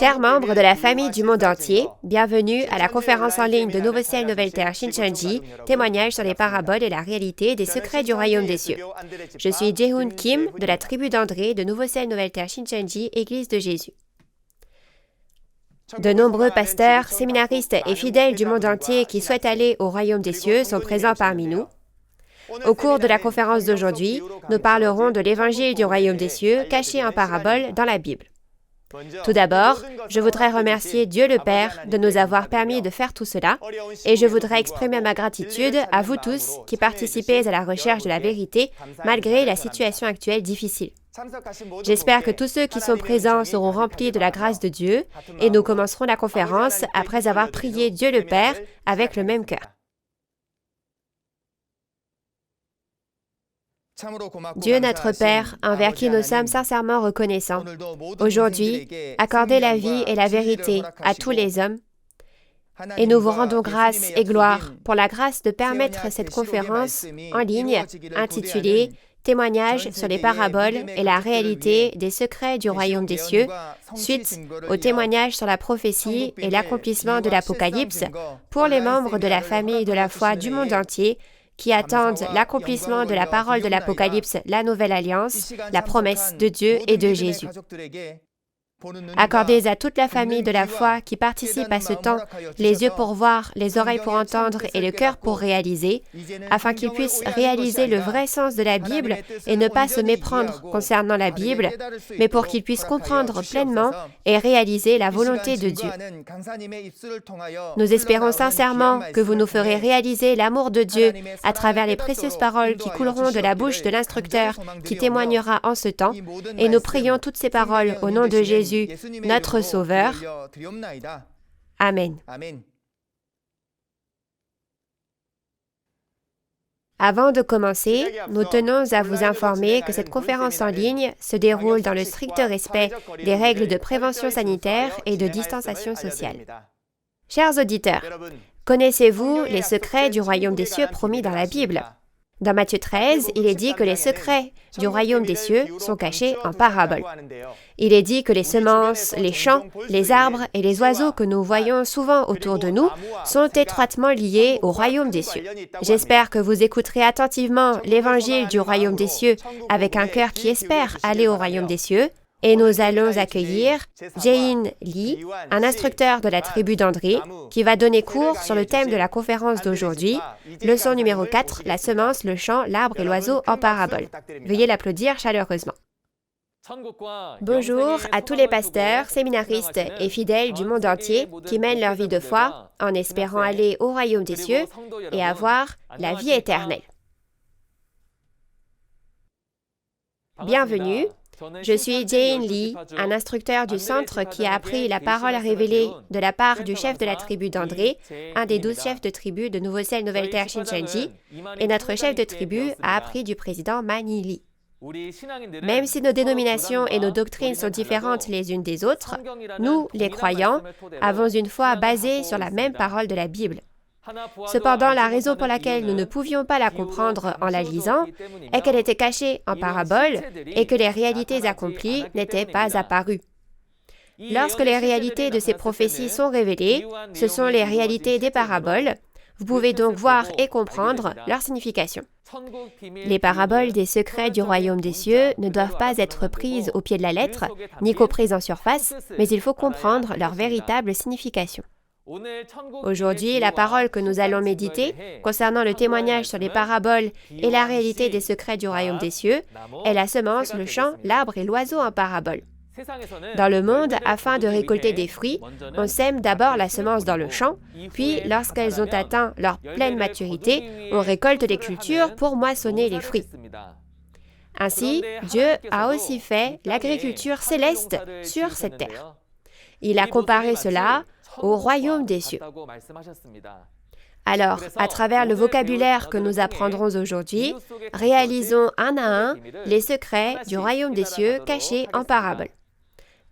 Chers membres de la famille du monde entier, bienvenue à la conférence en ligne de Nouveau Ciel, Nouvelle Terre Shincheonji, témoignage sur les paraboles et la réalité des secrets du royaume des cieux. Je suis Jae-hoon Kim de la tribu d'André de Nouveau Ciel, Nouvelle Terre Shincheonji, Église de Jésus. De nombreux pasteurs, séminaristes et fidèles du monde entier qui souhaitent aller au royaume des cieux sont présents parmi nous. Au cours de la conférence d'aujourd'hui, nous parlerons de l'évangile du royaume des cieux caché en parabole dans la Bible. Tout d'abord, je voudrais remercier Dieu le Père de nous avoir permis de faire tout cela et je voudrais exprimer ma gratitude à vous tous qui participez à la recherche de la vérité malgré la situation actuelle difficile. J'espère que tous ceux qui sont présents seront remplis de la grâce de Dieu et nous commencerons la conférence après avoir prié Dieu le Père avec le même cœur. Dieu notre Père, envers qui nous sommes sincèrement reconnaissants, aujourd'hui, accordez la vie et la vérité à tous les hommes, et nous vous rendons grâce et gloire pour la grâce de permettre cette conférence en ligne intitulée « Témoignage sur les paraboles et la réalité des secrets du royaume des cieux » suite au témoignage sur la prophétie et l'accomplissement de l'Apocalypse pour les membres de la famille de la foi du monde entier qui attendent l'accomplissement de la parole de l'Apocalypse, la Nouvelle Alliance, la promesse de Dieu et de Jésus. Accordez à toute la famille de la foi qui participe à ce temps les yeux pour voir, les oreilles pour entendre et le cœur pour réaliser, afin qu'ils puissent réaliser le vrai sens de la Bible et ne pas se méprendre concernant la Bible, mais pour qu'ils puissent comprendre pleinement et réaliser la volonté de Dieu. Nous espérons sincèrement que vous nous ferez réaliser l'amour de Dieu à travers les précieuses paroles qui couleront de la bouche de l'instructeur qui témoignera en ce temps, et nous prions toutes ces paroles au nom de Jésus, notre Sauveur. Amen. Avant de commencer, nous tenons à vous informer que cette conférence en ligne se déroule dans le strict respect des règles de prévention sanitaire et de distanciation sociale. Chers auditeurs, connaissez-vous les secrets du royaume des cieux promis dans la Bible? Dans Matthieu 13, il est dit que les secrets du royaume des cieux sont cachés en paraboles. Il est dit que les semences, les champs, les arbres et les oiseaux que nous voyons souvent autour de nous sont étroitement liés au royaume des cieux. J'espère que vous écouterez attentivement l'évangile du royaume des cieux avec un cœur qui espère aller au royaume des cieux. Et nous allons accueillir Jae-in Lee, un instructeur de la tribu d'André, qui va donner cours sur le thème de la conférence d'aujourd'hui, leçon numéro 4, la semence, le champ, l'arbre et l'oiseau en parabole. Veuillez l'applaudir chaleureusement. Bonjour à tous les pasteurs, séminaristes et fidèles du monde entier qui mènent leur vie de foi en espérant aller au royaume des cieux et avoir la vie éternelle. Bienvenue. Je suis Jae-in Lee, un instructeur du centre qui a appris la parole révélée de la part du chef de la tribu d'André, un des 12 chefs de tribu de Nouveau Ciel, Nouvelle Terre Shincheonji, et notre chef de tribu a appris du président Mani Lee. Même si nos dénominations et nos doctrines sont différentes les unes des autres, nous, les croyants, avons une foi basée sur la même parole de la Bible. Cependant, la raison pour laquelle nous ne pouvions pas la comprendre en la lisant est qu'elle était cachée en parabole et que les réalités accomplies n'étaient pas apparues. Lorsque les réalités de ces prophéties sont révélées, ce sont les réalités des paraboles. Vous pouvez donc voir et comprendre leur signification. Les paraboles des secrets du royaume des cieux ne doivent pas être prises au pied de la lettre, ni comprises en surface, mais il faut comprendre leur véritable signification. Aujourd'hui, la parole que nous allons méditer concernant le témoignage sur les paraboles et la réalité des secrets du royaume des cieux est la semence, le champ, l'arbre et l'oiseau en parabole. Dans le monde, afin de récolter des fruits, on sème d'abord la semence dans le champ, puis lorsqu'elles ont atteint leur pleine maturité, on récolte les cultures pour moissonner les fruits. Ainsi, Dieu a aussi fait l'agriculture céleste sur cette terre. Il a comparé cela au royaume des cieux. Alors, à travers le vocabulaire que nous apprendrons aujourd'hui, réalisons un à un les secrets du royaume des cieux cachés en parabole.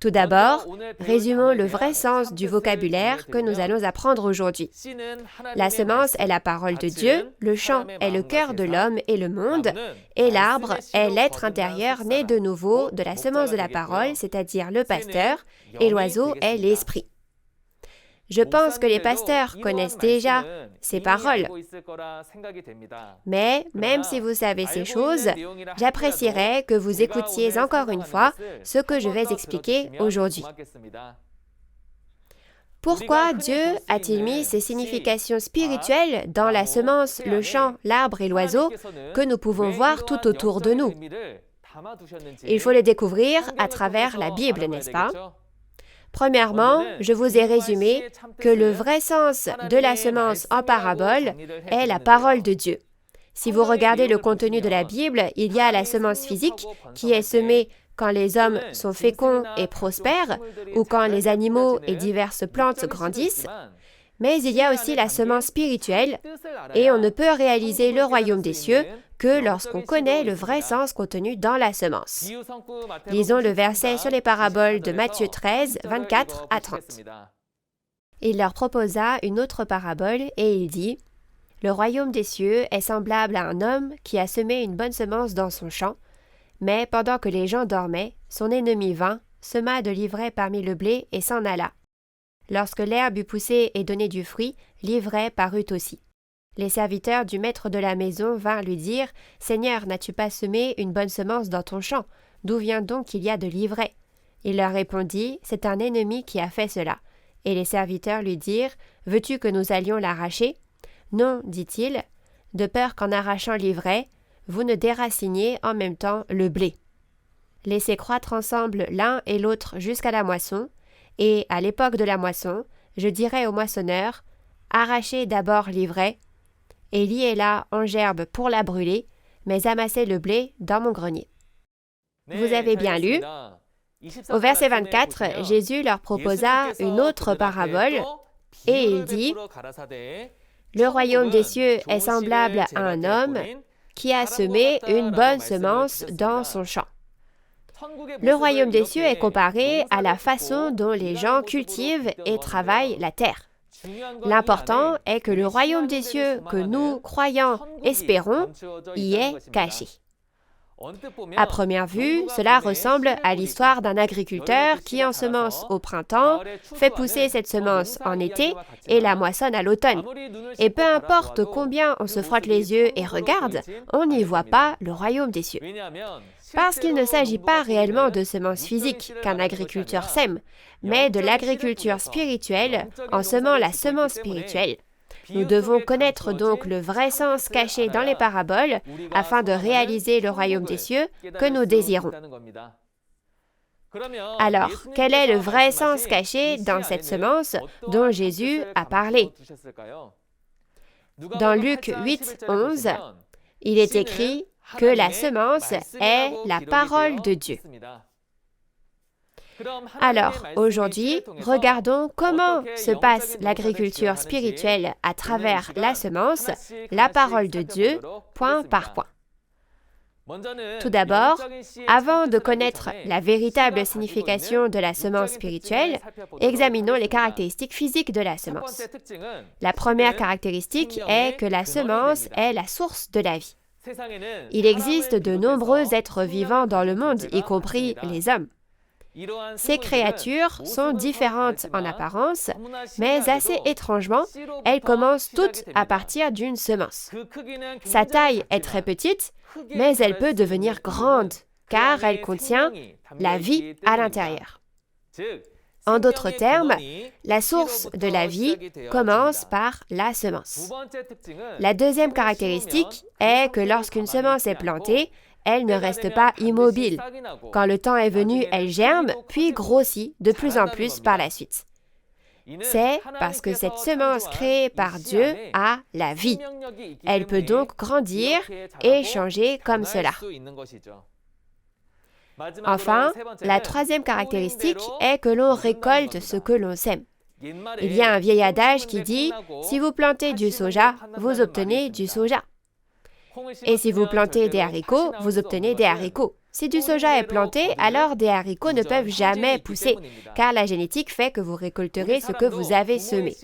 Tout d'abord, résumons le vrai sens du vocabulaire que nous allons apprendre aujourd'hui. La semence est la parole de Dieu, le champ est le cœur de l'homme et le monde, et l'arbre est l'être intérieur né de nouveau de la semence de la parole, c'est-à-dire le pasteur, et l'oiseau est l'esprit. Je pense que les pasteurs connaissent déjà ces paroles. Mais même si vous savez ces choses, j'apprécierais que vous écoutiez encore une fois ce que je vais expliquer aujourd'hui. Pourquoi Dieu a-t-il mis ces significations spirituelles dans la semence, le champ, l'arbre et l'oiseau que nous pouvons voir tout autour de nous? Il faut les découvrir à travers la Bible, n'est-ce pas? Premièrement, je vous ai résumé que le vrai sens de la semence en parabole est la parole de Dieu. Si vous regardez le contenu de la Bible, il y a la semence physique qui est semée quand les hommes sont féconds et prospèrent ou quand les animaux et diverses plantes grandissent, mais il y a aussi la semence spirituelle et on ne peut réaliser le royaume des cieux que lorsqu'on connaît le vrai sens contenu dans la semence. Lisons le verset sur les paraboles de Matthieu 13, 24 à 30. Il leur proposa une autre parabole et il dit « Le royaume des cieux est semblable à un homme qui a semé une bonne semence dans son champ, mais pendant que les gens dormaient, son ennemi vint, sema de l'ivraie parmi le blé et s'en alla. Lorsque l'herbe eut poussé et donné du fruit, l'ivraie parut aussi. Les serviteurs du maître de la maison vinrent lui dire « Seigneur, n'as-tu pas semé une bonne semence dans ton champ? D'où vient donc qu'il y a de l'ivraie ?» Il leur répondit « C'est un ennemi qui a fait cela. » Et les serviteurs lui dirent « Veux-tu que nous allions l'arracher ?» « Non, dit-il, de peur qu'en arrachant l'ivraie, vous ne déraciniez en même temps le blé. Laissez croître ensemble l'un et l'autre jusqu'à la moisson, et à l'époque de la moisson, je dirai au moissonneur « Arrachez d'abord l'ivraie, et liez-la en gerbe pour la brûler, mais amassez le blé dans mon grenier. » Vous avez bien lu. Au verset 24, Jésus leur proposa une autre parabole, et il dit « Le royaume des cieux est semblable à un homme qui a semé une bonne semence dans son champ. » Le royaume des cieux est comparé à la façon dont les gens cultivent et travaillent la terre. L'important est que le royaume des cieux que nous, croyants, espérons, y est caché. À première vue, cela ressemble à l'histoire d'un agriculteur qui ensemence au printemps, fait pousser cette semence en été et la moissonne à l'automne. Et peu importe combien on se frotte les yeux et regarde, on n'y voit pas le royaume des cieux. Parce qu'il ne s'agit pas réellement de semences physiques qu'un agriculteur sème, mais de l'agriculture spirituelle en semant la semence spirituelle. Nous devons connaître donc le vrai sens caché dans les paraboles afin de réaliser le royaume des cieux que nous désirons. Alors, quel est le vrai sens caché dans cette semence dont Jésus a parlé? Dans Luc 8, 11, il est écrit que la semence est la parole de Dieu. Alors, aujourd'hui, regardons comment se passe l'agriculture spirituelle à travers la semence, la parole de Dieu, point par point. Tout d'abord, avant de connaître la véritable signification de la semence spirituelle, examinons les caractéristiques physiques de la semence. La première caractéristique est que la semence est la source de la vie. Il existe de nombreux êtres vivants dans le monde, y compris les hommes. Ces créatures sont différentes en apparence, mais assez étrangement, elles commencent toutes à partir d'une semence. Sa taille est très petite, mais elle peut devenir grande, car elle contient la vie à l'intérieur. En d'autres termes, la source de la vie commence par la semence. La deuxième caractéristique est que lorsqu'une semence est plantée, elle ne reste pas immobile. Quand le temps est venu, elle germe, puis grossit de plus en plus par la suite. C'est parce que cette semence créée par Dieu a la vie. Elle peut donc grandir et changer comme cela. Enfin, la troisième caractéristique est que l'on récolte ce que l'on sème. Il y a un vieil adage qui dit « Si vous plantez du soja, vous obtenez du soja. Et si vous plantez des haricots, vous obtenez des haricots. » Si du soja est planté, alors des haricots ne peuvent jamais pousser, car la génétique fait que vous récolterez ce que vous avez semé.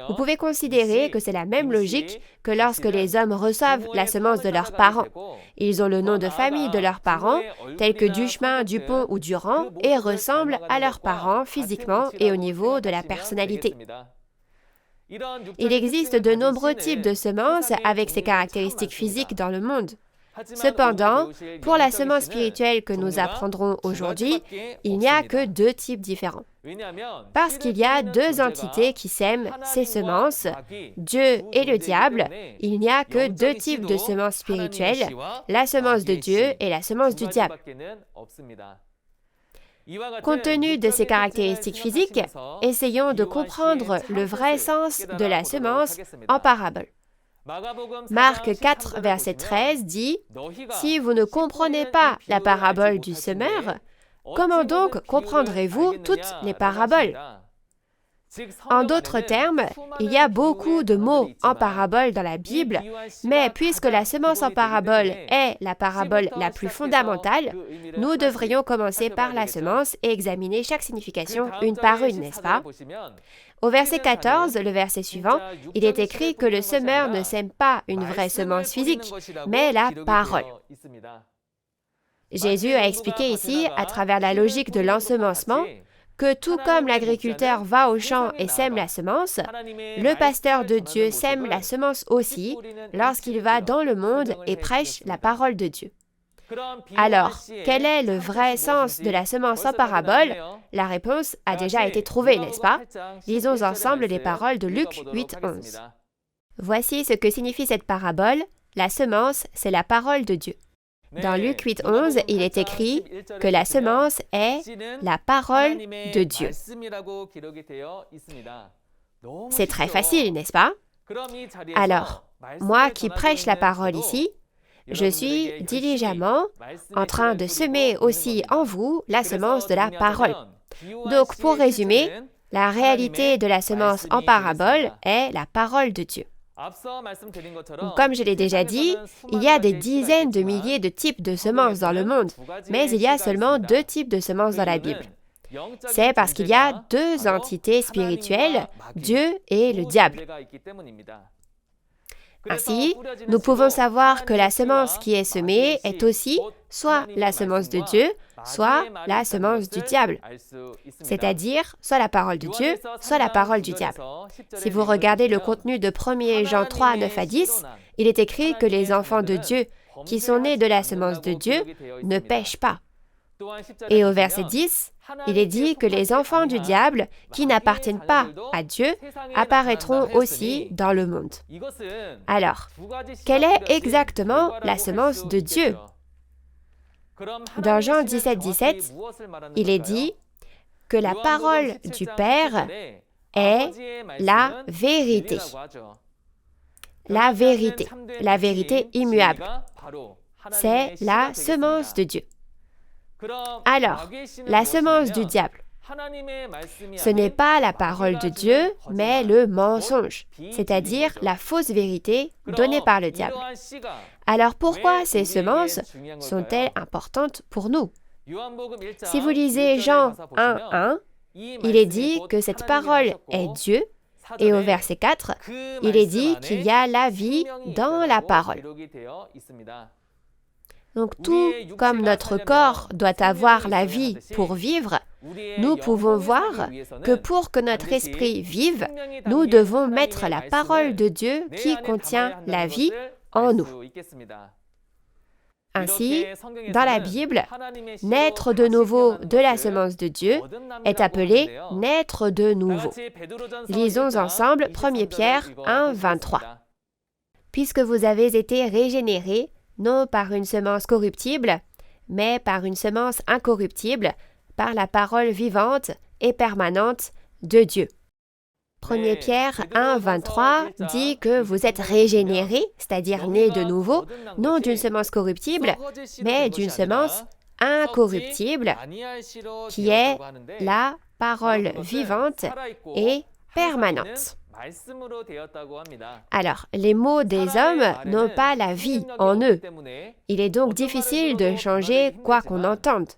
Vous pouvez considérer que c'est la même logique que lorsque les hommes reçoivent la semence de leurs parents. Ils ont le nom de famille de leurs parents, tels que Duchemin, Dupont ou Durand, et ressemblent à leurs parents physiquement et au niveau de la personnalité. Il existe de nombreux types de semences avec ces caractéristiques physiques dans le monde. Cependant, pour la semence spirituelle que nous apprendrons aujourd'hui, il n'y a que deux types différents. Parce qu'il y a deux entités qui sèment ces semences, Dieu et le diable, il n'y a que deux types de semences spirituelles, la semence de Dieu et la semence du diable. Compte tenu de ces caractéristiques physiques, essayons de comprendre le vrai sens de la semence en parabole. Marc 4, verset 13 dit « Si vous ne comprenez pas la parabole du semeur, comment donc comprendrez-vous toutes les paraboles ?» En d'autres termes, il y a beaucoup de mots en parabole dans la Bible, mais puisque la semence en parabole est la parabole la plus fondamentale, nous devrions commencer par la semence et examiner chaque signification une par une, n'est-ce pas? Au verset 14, le verset suivant, il est écrit que le semeur ne sème pas une vraie semence physique, mais la parole. Jésus a expliqué ici, à travers la logique de l'ensemencement, que tout comme l'agriculteur va au champ et sème la semence, le pasteur de Dieu sème la semence aussi lorsqu'il va dans le monde et prêche la parole de Dieu. Alors, quel est le vrai sens de la semence en parabole? La réponse a déjà été trouvée, n'est-ce pas? Lisons ensemble les paroles de Luc 8:11. Voici ce que signifie cette parabole. La semence, c'est la parole de Dieu. Dans Luc 8:11, il est écrit que la semence est la parole de Dieu. C'est très facile, n'est-ce pas? Alors, moi qui prêche la parole ici, je suis diligemment en train de semer aussi en vous la semence de la parole. Donc, pour résumer, la réalité de la semence en parabole est la parole de Dieu. Comme je l'ai déjà dit, il y a des dizaines de milliers de types de semences dans le monde, mais il y a seulement deux types de semences dans la Bible. C'est parce qu'il y a deux entités spirituelles, Dieu et le diable. Ainsi, nous pouvons savoir que la semence qui est semée est aussi soit la semence de Dieu, soit la semence du diable, c'est-à-dire soit la parole de Dieu, soit la parole du diable. Si vous regardez le contenu de 1 Jean 3, 9 à 10, il est écrit que les enfants de Dieu, qui sont nés de la semence de Dieu, ne pêchent pas. Et au verset 10, il est dit que les enfants du diable, qui n'appartiennent pas à Dieu, apparaîtront aussi dans le monde. Alors, quelle est exactement la semence de Dieu? Dans Jean 17, 17, il est dit que la parole du Père est la vérité. La vérité immuable. C'est la semence de Dieu. Alors, la semence du diable, ce n'est pas la parole de Dieu, mais le mensonge, c'est-à-dire la fausse vérité donnée par le diable. Alors pourquoi ces semences sont-elles importantes pour nous? Si vous lisez Jean 1:1, il est dit que cette parole est Dieu, et au verset 4, il est dit qu'il y a la vie dans la parole. Donc tout comme notre corps doit avoir la vie pour vivre, nous pouvons voir que pour que notre esprit vive, nous devons mettre la parole de Dieu qui contient la vie en nous. Ainsi, dans la Bible, naître de nouveau de la semence de Dieu est appelé naître de nouveau. Lisons ensemble 1 Pierre 1, 23. Puisque vous avez été régénérés, non par une semence corruptible, mais par une semence incorruptible, par la parole vivante et permanente de Dieu. 1 Pierre 1, 23 dit que vous êtes régénérés, c'est-à-dire nés de nouveau, non d'une semence corruptible, mais d'une semence incorruptible, qui est la parole vivante et permanente. Alors, les mots des hommes n'ont pas la vie en eux. Il est donc difficile de changer quoi qu'on entende.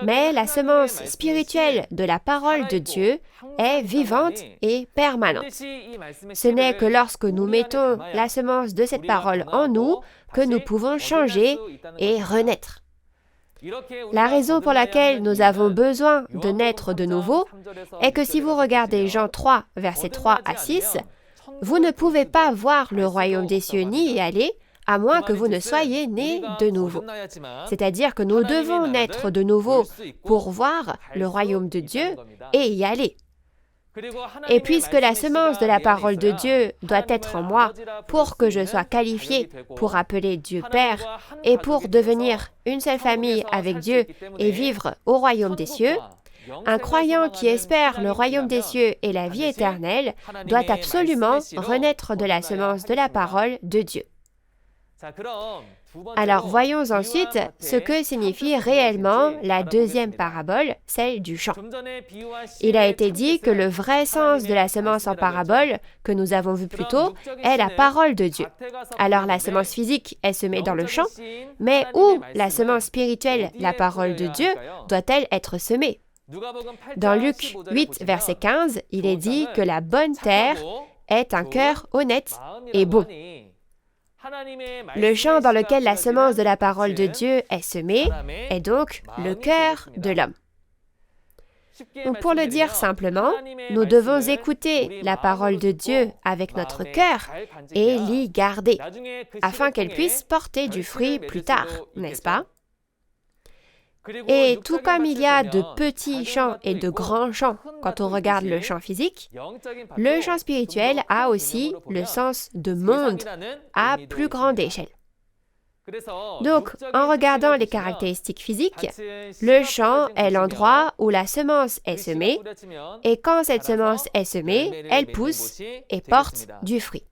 Mais la semence spirituelle de la parole de Dieu est vivante et permanente. Ce n'est que lorsque nous mettons la semence de cette parole en nous que nous pouvons changer et renaître. La raison pour laquelle nous avons besoin de naître de nouveau est que si vous regardez Jean 3, versets 3 à 6, vous ne pouvez pas voir le royaume des cieux ni y aller, à moins que vous ne soyez nés de nouveau. C'est-à-dire que nous devons naître de nouveau pour voir le royaume de Dieu et y aller. Et puisque la semence de la parole de Dieu doit être en moi pour que je sois qualifié pour appeler Dieu Père et pour devenir une seule famille avec Dieu et vivre au royaume des cieux, un croyant qui espère le royaume des cieux et la vie éternelle doit absolument renaître de la semence de la parole de Dieu. Alors voyons ensuite ce que signifie réellement la deuxième parabole, celle du champ. Il a été dit que le vrai sens de la semence en parabole, que nous avons vu plus tôt, est la parole de Dieu. Alors la semence physique est semée dans le champ, mais où la semence spirituelle, la parole de Dieu, doit-elle être semée? Dans Luc 8, verset 15, il est dit que la bonne terre est un cœur honnête et bon. Le champ dans lequel la semence de la parole de Dieu est semée est donc le cœur de l'homme. Donc pour le dire simplement, nous devons écouter la parole de Dieu avec notre cœur et l'y garder, afin qu'elle puisse porter du fruit plus tard, n'est-ce pas? Et tout comme il y a de petits champs et de grands champs quand on regarde le champ physique, le champ spirituel a aussi le sens de monde à plus grande échelle. Donc, en regardant les caractéristiques physiques, le champ est l'endroit où la semence est semée, et quand cette semence est semée, elle pousse et porte du fruit.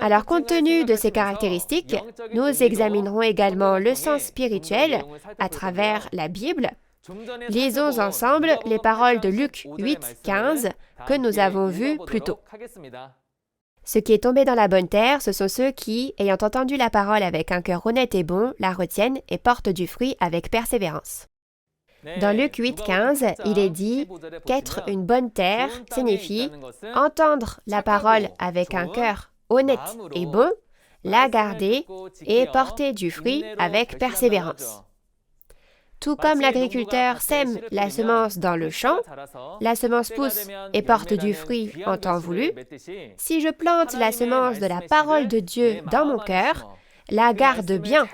Alors, compte tenu de ces caractéristiques, nous examinerons également le sens spirituel à travers la Bible. Lisons ensemble les paroles de Luc 8, 15 que nous avons vues plus tôt. Ce qui est tombé dans la bonne terre, ce sont ceux qui, ayant entendu la parole avec un cœur honnête et bon, la retiennent et portent du fruit avec persévérance. Dans Luc 8, 15, il est dit qu'être une bonne terre signifie entendre la parole avec un cœur honnête et bon, la garder et porter du fruit avec persévérance. Tout comme l'agriculteur sème la semence dans le champ, la semence pousse et porte du fruit en temps voulu. Si je plante la semence de la parole de Dieu dans mon cœur, la garde bien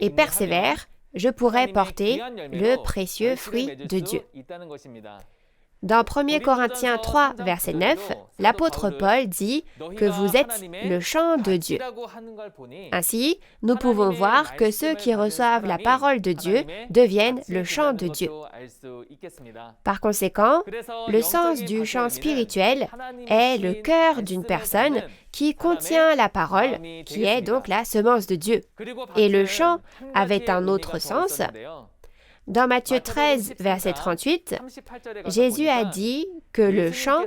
et persévère, je pourrai porter le précieux fruit de Dieu. Dans 1 Corinthiens 3, verset 9, l'apôtre Paul dit que vous êtes le champ de Dieu. Ainsi, nous pouvons voir que ceux qui reçoivent la parole de Dieu deviennent le champ de Dieu. Par conséquent, le sens du champ spirituel est le cœur d'une personne qui contient la parole, qui est donc la semence de Dieu. Et le champ avait un autre sens. Dans Matthieu 13, verset 38, Jésus a dit que le champ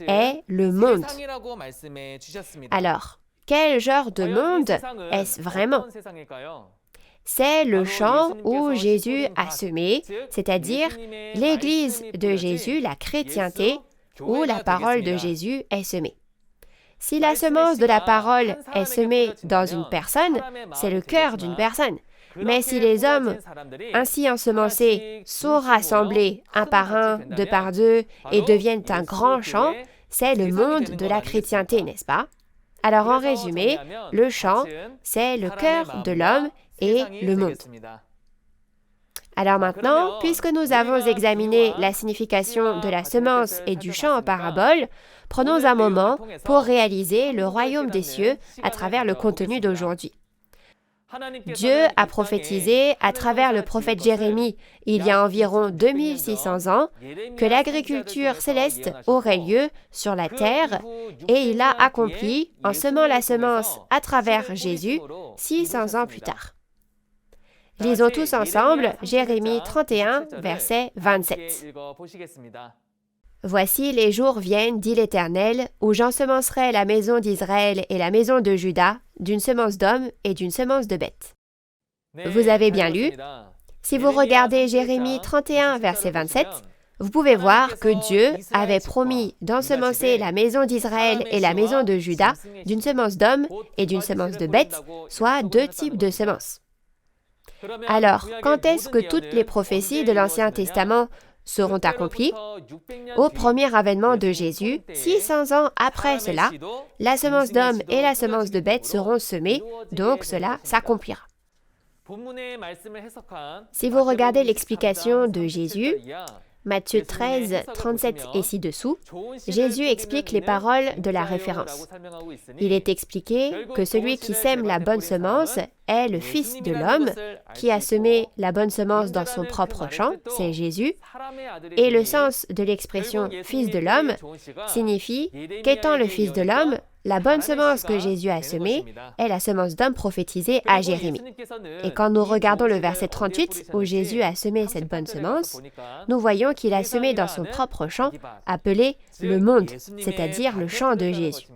est le monde. Alors, quel genre de monde est-ce vraiment? C'est le champ où Jésus a semé, c'est-à-dire l'Église de Jésus, la chrétienté, où la parole de Jésus est semée. Si la semence de la parole est semée dans une personne, c'est le cœur d'une personne. Mais si les hommes ainsi ensemencés sont rassemblés un par un, deux par deux, et deviennent un grand champ, c'est le monde de la chrétienté, n'est-ce pas? Alors en résumé, le champ, c'est le cœur de l'homme et le monde. Alors maintenant, puisque nous avons examiné la signification de la semence et du champ en parabole, prenons un moment pour réaliser le royaume des cieux à travers le contenu d'aujourd'hui. Dieu a prophétisé à travers le prophète Jérémie, il y a environ 2600 ans, que l'agriculture céleste aurait lieu sur la terre, et il l'a accompli en semant la semence à travers Jésus 600 ans plus tard. Lisons tous ensemble Jérémie 31, verset 27. Voici les jours viennent, dit l'Éternel, où j'ensemencerai la maison d'Israël et la maison de Juda d'une semence d'homme et d'une semence de bête. Vous avez bien lu. Si vous regardez Jérémie 31, verset 27, vous pouvez voir que Dieu avait promis d'ensemencer la maison d'Israël et la maison de Juda d'une semence d'homme et d'une semence de bête, soit 2 types de semences. Alors, quand est-ce que toutes les prophéties de l'Ancien Testament seront accomplies? Au premier avènement de Jésus, 600 ans après cela, la semence d'homme et la semence de bête seront semées, donc cela s'accomplira. Si vous regardez l'explication de Jésus, Matthieu 13, 37 et ci-dessous, Jésus explique les paroles de la référence. Il est expliqué que celui qui sème la bonne semence est le Fils de l'homme, qui a semé la bonne semence dans son propre champ, c'est Jésus, et le sens de l'expression « Fils de l'homme » signifie qu'étant le Fils de l'homme, la bonne semence que Jésus a semée est la semence d'homme prophétisée à Jérémie. Et quand nous regardons le verset 38, où Jésus a semé cette bonne semence, nous voyons qu'il a semé dans son propre champ, appelé le monde, c'est-à-dire le champ de Jésus.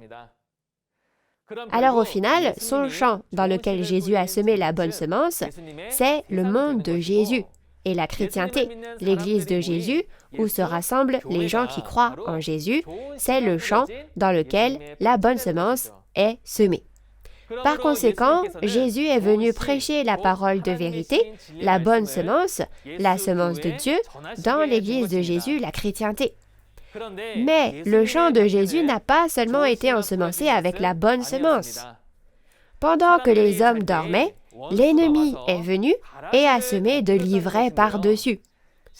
Alors au final, son champ dans lequel Jésus a semé la bonne semence, c'est le monde de Jésus. Et la chrétienté, l'Église de Jésus, où se rassemblent les gens qui croient en Jésus, c'est le champ dans lequel la bonne semence est semée. Par conséquent, Jésus est venu prêcher la parole de vérité, la bonne semence, la semence de Dieu, dans l'Église de Jésus, la chrétienté. Mais le champ de Jésus n'a pas seulement été ensemencé avec la bonne semence. Pendant que les hommes dormaient, l'ennemi est venu et a semé de l'ivraie par-dessus.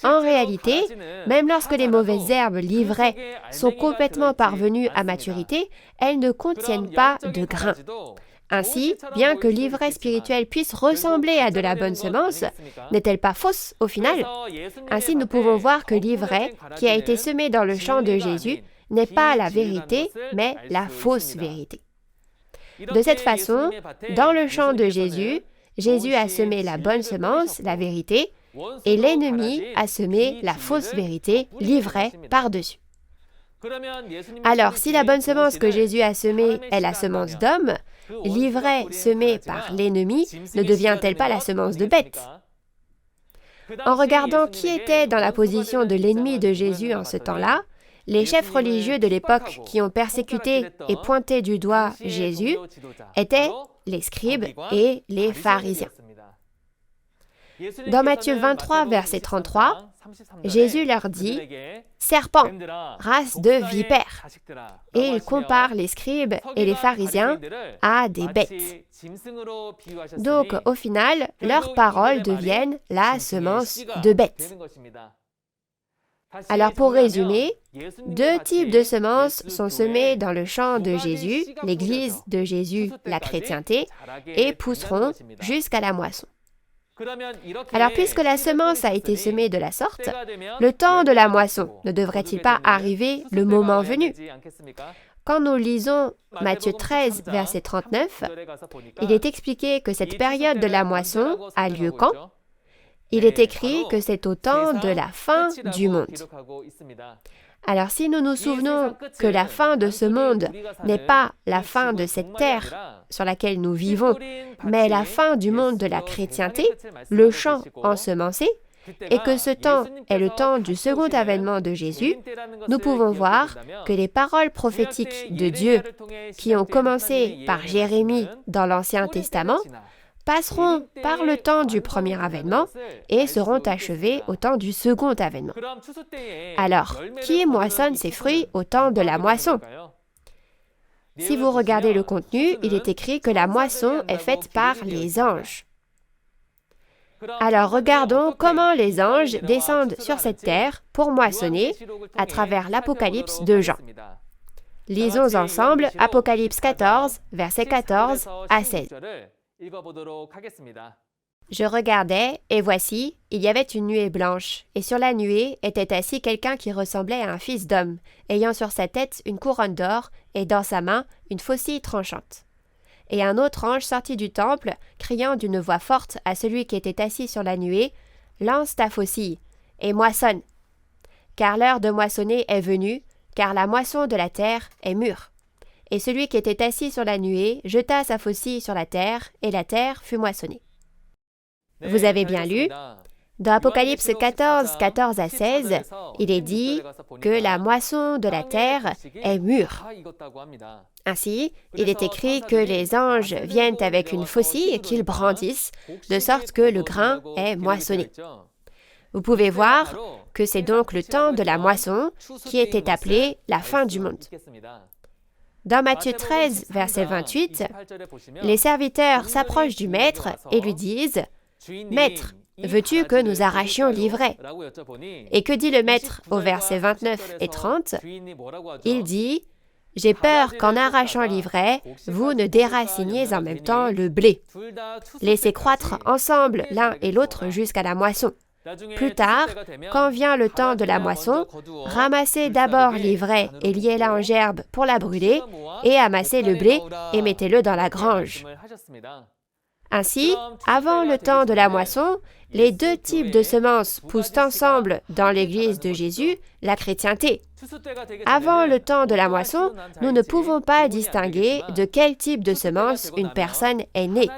En réalité, même lorsque les mauvaises herbes l'ivraie sont complètement parvenues à maturité, elles ne contiennent pas de grains. Ainsi, bien que l'ivraie spirituelle puisse ressembler à de la bonne semence, n'est-elle pas fausse au final? Ainsi, nous pouvons voir que l'ivraie qui a été semée dans le champ de Jésus n'est pas la vérité, mais la fausse vérité. De cette façon, dans le champ de Jésus, Jésus a semé la bonne semence, la vérité, et l'ennemi a semé la fausse vérité, l'ivraie, par-dessus. Alors, si la bonne semence que Jésus a semée est la semence d'homme, l'ivraie semée par l'ennemi ne devient-elle pas la semence de bête? En regardant qui était dans la position de l'ennemi de Jésus en ce temps-là, les chefs religieux de l'époque qui ont persécuté et pointé du doigt Jésus étaient les scribes et les pharisiens. Dans Matthieu 23, verset 33, Jésus leur dit « Serpents, race de vipères » et il compare les scribes et les pharisiens à des bêtes. Donc, au final, leurs paroles deviennent la semence de bêtes. Alors, pour résumer, 2 types de semences sont semées dans le champ de Jésus, l'Église de Jésus, la chrétienté, et pousseront jusqu'à la moisson. Alors, puisque la semence a été semée de la sorte, le temps de la moisson ne devrait-il pas arriver le moment venu? Quand nous lisons Matthieu 13, verset 39, il est expliqué que cette période de la moisson a lieu quand? Il est écrit que c'est au temps de la fin du monde. Alors si nous nous souvenons que la fin de ce monde n'est pas la fin de cette terre sur laquelle nous vivons, mais la fin du monde de la chrétienté, le champ ensemencé, et que ce temps est le temps du second avènement de Jésus, nous pouvons voir que les paroles prophétiques de Dieu qui ont commencé par Jérémie dans l'Ancien Testament passeront par le temps du premier avènement et seront achevées au temps du second avènement. Alors, qui moissonne ses fruits au temps de la moisson? Si vous regardez le contenu, il est écrit que la moisson est faite par les anges. Alors regardons comment les anges descendent sur cette terre pour moissonner à travers l'Apocalypse de Jean. Lisons ensemble Apocalypse 14, versets 14 à 16. Je regardais, et voici, il y avait une nuée blanche, et sur la nuée était assis quelqu'un qui ressemblait à un fils d'homme, ayant sur sa tête une couronne d'or, et dans sa main une faucille tranchante. Et un autre ange sortit du temple, criant d'une voix forte à celui qui était assis sur la nuée, « Lance ta faucille, et moissonne. » car l'heure de moissonner est venue, car la moisson de la terre est mûre. Et celui qui était assis sur la nuée jeta sa faucille sur la terre, et la terre fut moissonnée. Vous avez bien lu. Dans Apocalypse 14, 14 à 16, il est dit que la moisson de la terre est mûre. Ainsi, il est écrit que les anges viennent avec une faucille et qu'ils brandissent, de sorte que le grain est moissonné. Vous pouvez voir que c'est donc le temps de la moisson qui était appelé la fin du monde. Dans Matthieu 13, verset 28, les serviteurs s'approchent du maître et lui disent « Maître, veux-tu que nous arrachions l'ivraie » Et que dit le maître au verset 29 et 30 ? Il dit « J'ai peur qu'en arrachant l'ivraie, vous ne déraciniez en même temps le blé. Laissez croître ensemble l'un et l'autre jusqu'à la moisson. Plus tard, quand vient le temps de la moisson, ramassez d'abord l'ivraie et liez-la en gerbe pour la brûler, et amassez le blé et mettez-le dans la grange. » Ainsi, avant le temps de la moisson, les deux types de semences poussent ensemble dans l'Église de Jésus, la chrétienté. Avant le temps de la moisson, nous ne pouvons pas distinguer de quel type de semence une personne est née.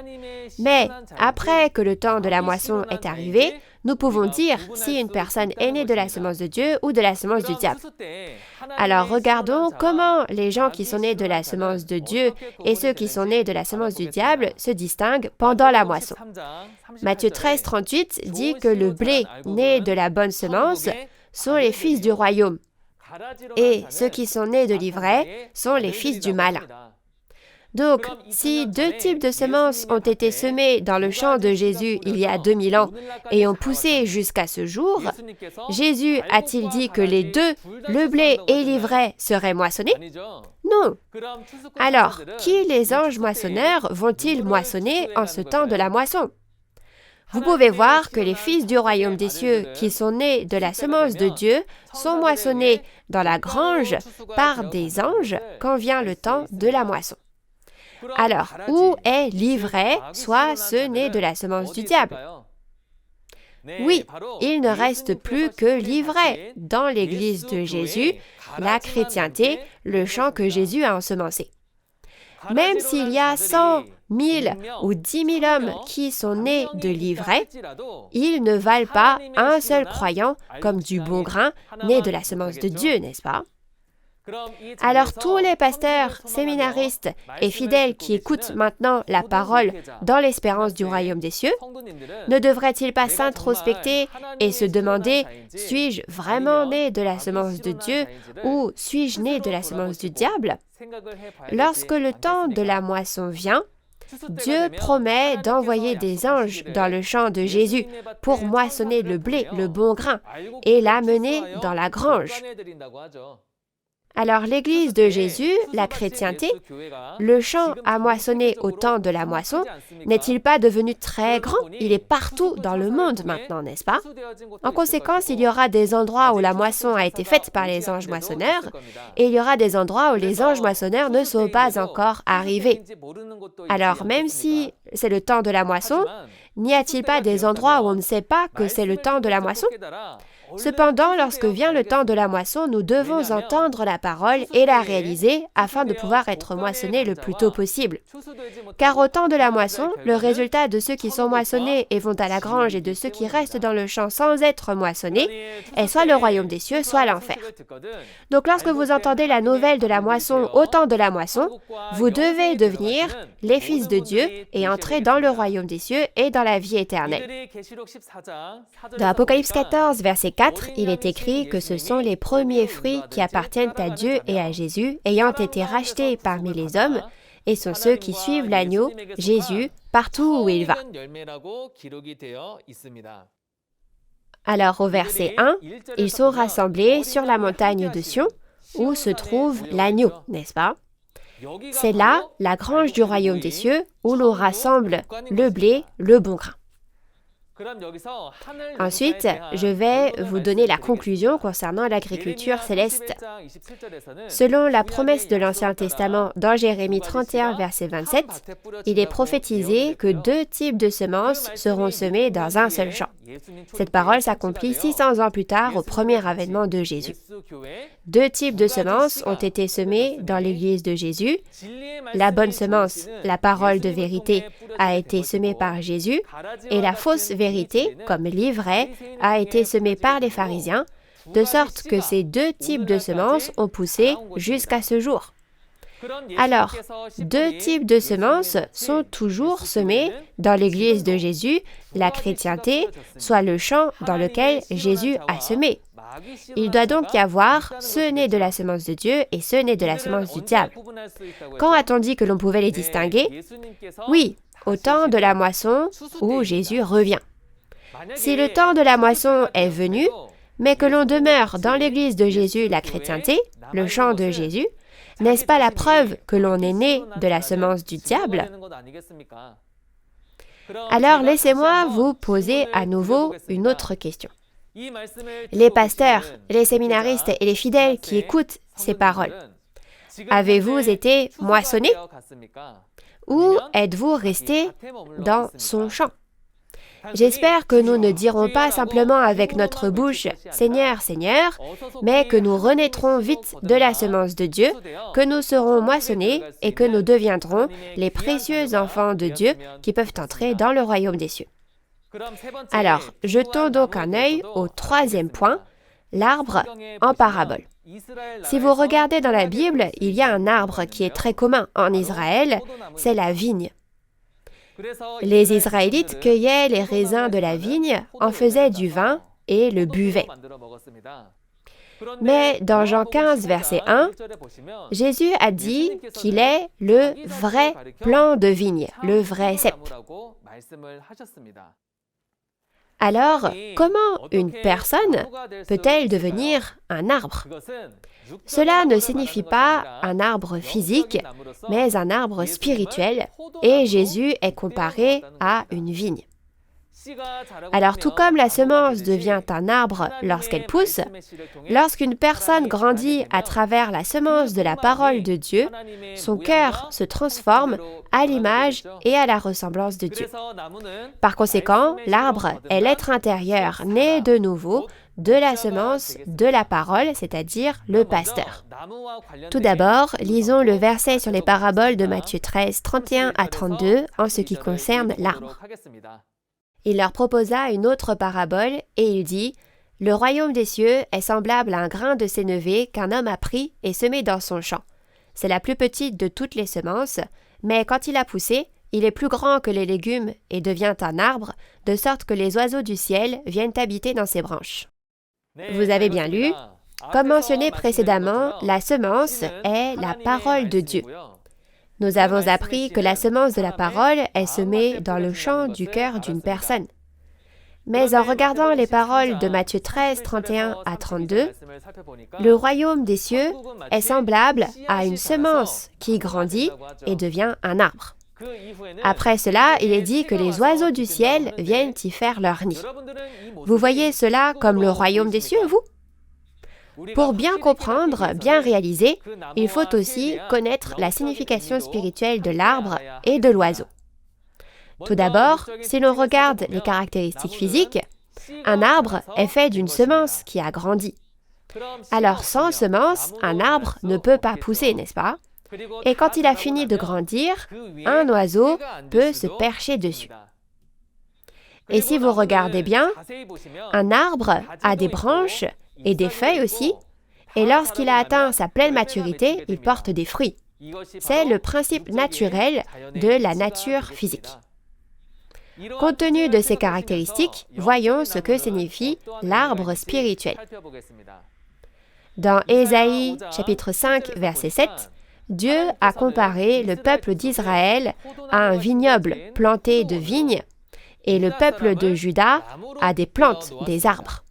Mais après que le temps de la moisson est arrivé, nous pouvons dire si une personne est née de la semence de Dieu ou de la semence du diable. Alors regardons comment les gens qui sont nés de la semence de Dieu et ceux qui sont nés de la semence du diable se distinguent pendant la moisson. Matthieu 13, 38 dit que le blé né de la bonne semence sont les fils du royaume, et ceux qui sont nés de l'ivraie sont les fils du malin. Donc, si deux types de semences ont été semées dans le champ de Jésus il y a 2000 ans et ont poussé jusqu'à ce jour, Jésus a-t-il dit que les deux, le blé et l'ivraie, seraient moissonnés? Non. Alors, qui les anges moissonneurs vont-ils moissonner en ce temps de la moisson? Vous pouvez voir que les fils du royaume des cieux qui sont nés de la semence de Dieu sont moissonnés dans la grange par des anges quand vient le temps de la moisson. Alors, où est l'ivraie, soit ceux nés de la semence du diable? Oui, il ne reste plus que l'ivraie dans l'Église de Jésus, la chrétienté, le champ que Jésus a ensemencé. Même s'il y a 100, 1000 ou 10 000 hommes qui sont nés de l'ivraie, ils ne valent pas un seul croyant comme du bon grain né de la semence de Dieu, n'est-ce pas? Alors tous les pasteurs, séminaristes et fidèles qui écoutent maintenant la parole dans l'espérance du royaume des cieux, ne devraient-ils pas s'introspecter et se demander « Suis-je vraiment né de la semence de Dieu ou suis-je né de la semence du diable ?» Lorsque le temps de la moisson vient, Dieu promet d'envoyer des anges dans le champ de Jésus pour moissonner le blé, le bon grain, et l'amener dans la grange. Alors l'Église de Jésus, la chrétienté, le champ à moissonner au temps de la moisson, n'est-il pas devenu très grand? Il est partout dans le monde maintenant, n'est-ce pas? En conséquence, il y aura des endroits où la moisson a été faite par les anges moissonneurs, et il y aura des endroits où les anges moissonneurs ne sont pas encore arrivés. Alors même si c'est le temps de la moisson, n'y a-t-il pas des endroits où on ne sait pas que c'est le temps de la moisson? Cependant, lorsque vient le temps de la moisson, nous devons entendre la parole et la réaliser afin de pouvoir être moissonnés le plus tôt possible. Car au temps de la moisson, le résultat de ceux qui sont moissonnés et vont à la grange et de ceux qui restent dans le champ sans être moissonnés est soit le royaume des cieux, soit l'enfer. Donc lorsque vous entendez la nouvelle de la moisson au temps de la moisson, vous devez devenir les fils de Dieu et entrer dans le royaume des cieux et dans la vie éternelle. Dans Apocalypse 14, verset 4, il est écrit que ce sont les premiers fruits qui appartiennent à Dieu et à Jésus, ayant été rachetés parmi les hommes, et sont ceux qui suivent l'agneau, Jésus, partout où il va. Alors au verset 1, ils sont rassemblés sur la montagne de Sion, où se trouve l'agneau, n'est-ce pas? C'est là la grange du royaume des cieux, où l'on rassemble le blé, le bon grain. Ensuite, je vais vous donner la conclusion concernant l'agriculture céleste. Selon la promesse de l'Ancien Testament dans Jérémie 31, verset 27, il est prophétisé que 2 types de semences seront semées dans un seul champ. Cette parole s'accomplit 600 ans plus tard au premier avènement de Jésus. 2 types de semences ont été semées dans l'Église de Jésus. La bonne semence, la parole de vérité, a été semée par Jésus, et la fausse vérité, comme l'ivraie, a été semée par les pharisiens, de sorte que ces 2 types de semences ont poussé jusqu'à ce jour. Alors, 2 types de semences sont toujours semées dans l'Église de Jésus, la chrétienté, soit le champ dans lequel Jésus a semé. Il doit donc y avoir ceux nés de la semence de Dieu et ceux nés de la semence du diable. Quand a-t-on dit que l'on pouvait les distinguer? Oui, au temps de la moisson où Jésus revient. Si le temps de la moisson est venu, mais que l'on demeure dans l'Église de Jésus, la chrétienté, le champ de Jésus, n'est-ce pas la preuve que l'on est né de la semence du diable? Alors laissez-moi vous poser à nouveau une autre question. Les pasteurs, les séminaristes et les fidèles qui écoutent ces paroles, avez-vous été moissonnés? Ou êtes-vous restés dans son champ? J'espère que nous ne dirons pas simplement avec notre bouche « Seigneur, Seigneur », mais que nous renaîtrons vite de la semence de Dieu, que nous serons moissonnés et que nous deviendrons les précieux enfants de Dieu qui peuvent entrer dans le royaume des cieux. Alors, jetons donc un œil au 3e point, l'arbre en parabole. Si vous regardez dans la Bible, il y a un arbre qui est très commun en Israël, c'est la vigne. Les Israélites cueillaient les raisins de la vigne, en faisaient du vin et le buvaient. Mais dans Jean 15, verset 1, Jésus a dit qu'il est le vrai plant de vigne, le vrai cep. Alors, comment une personne peut-elle devenir un arbre? Cela ne signifie pas un arbre physique, mais un arbre spirituel, et Jésus est comparé à une vigne. Alors, tout comme la semence devient un arbre lorsqu'elle pousse, lorsqu'une personne grandit à travers la semence de la parole de Dieu, son cœur se transforme à l'image et à la ressemblance de Dieu. Par conséquent, l'arbre est l'être intérieur né de nouveau de la semence de la parole, c'est-à-dire le pasteur. Tout d'abord, lisons le verset sur les paraboles de Matthieu 13, 31 à 32 en ce qui concerne l'arbre. Il leur proposa une autre parabole et il dit « Le royaume des cieux est semblable à un grain de sénévé qu'un homme a pris et semé dans son champ. C'est la plus petite de toutes les semences, mais quand il a poussé, il est plus grand que les légumes et devient un arbre, de sorte que les oiseaux du ciel viennent habiter dans ses branches. » Vous avez bien lu. Comme mentionné précédemment, la semence est la parole de Dieu. Nous avons appris que la semence de la parole est semée dans le champ du cœur d'une personne. Mais en regardant les paroles de Matthieu 13, 31 à 32, le royaume des cieux est semblable à une semence qui grandit et devient un arbre. Après cela, il est dit que les oiseaux du ciel viennent y faire leur nid. Vous voyez cela comme le royaume des cieux, vous? Pour bien comprendre, bien réaliser, il faut aussi connaître la signification spirituelle de l'arbre et de l'oiseau. Tout d'abord, si l'on regarde les caractéristiques physiques, un arbre est fait d'une semence qui a grandi. Alors sans semence, un arbre ne peut pas pousser, n'est-ce pas? Et quand il a fini de grandir, un oiseau peut se percher dessus. Et si vous regardez bien, un arbre a des branches et des feuilles aussi, et lorsqu'il a atteint sa pleine maturité, il porte des fruits. C'est le principe naturel de la nature physique. Compte tenu de ces caractéristiques, voyons ce que signifie l'arbre spirituel. Dans Ésaïe chapitre 5, verset 7, Dieu a comparé le peuple d'Israël à un vignoble planté de vignes et le peuple de Juda à des plantes, des arbres.